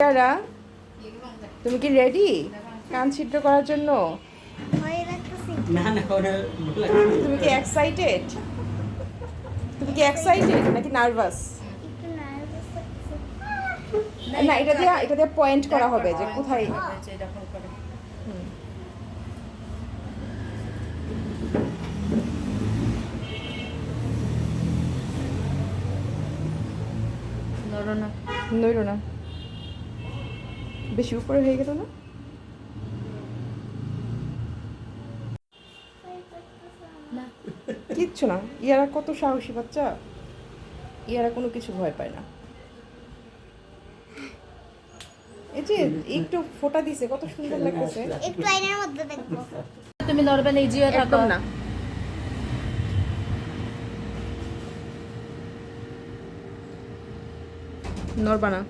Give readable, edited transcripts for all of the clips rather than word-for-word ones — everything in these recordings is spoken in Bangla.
ইয়ারা, তুমি কি রেডি কান ছিদ্র করার জন্য? তুমি কি এক্সাইটেড? নাকি নার্ভাস? না, এটা দিয়ে পয়েন্ট করা হবে যে কোথায়। নড়ো না, বেশি উপরে হয়ে গেল না? কিচ্ছু না, ইয়ারা কত সাহসী বাচ্চা, ইয়ারা কোনো কিছু ভয় পায় না। এই যে একটু ফোঁটা দিছে, কত সুন্দর লাগতেছে। একটু আয়নার মধ্যে দেখবো। তুমি নরবে না, ইজিও থাকো একদম না, নড়বা না।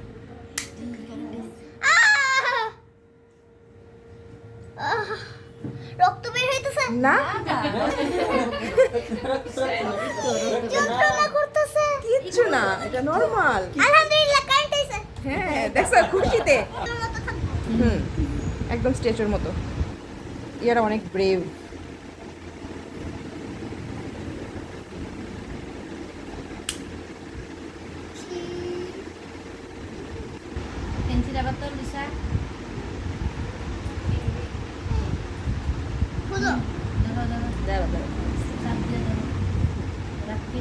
রক্ত বের হইতেছে না, যন্ত্রণা করতেছে। কিচ্ছু না, এটা নরমাল। আলহামদুলিল্লাহ কারেন্ট আইছে। হ্যাঁ, দেখছো খুশিতে। তোর মতো থাকবো। একদম স্ট্যাচুর মতো। ইয়ারা অনেক ব্রেভ। পেন্সিল আবার তো লিসা খুলো। ধরো ধরো দাঁড়া চাপ দিয়ে ধরো রাখি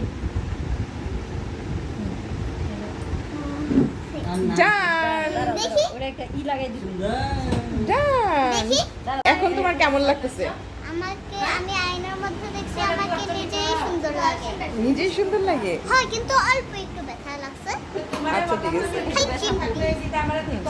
ডান দেখি ওরা একটা ই লাগাই দিবি ডান। দেখি। এখন তোমার কেমন লাগতেছে? আমি আয়নার মধ্যে দেখছি আমাকে নিজেই সুন্দর লাগে। নিজেই সুন্দর লাগে। হয় কিন্তু অল্প একটু ব্যথা লাগছে। আচ্ছা ঠিক আছে। খালি চিমটি।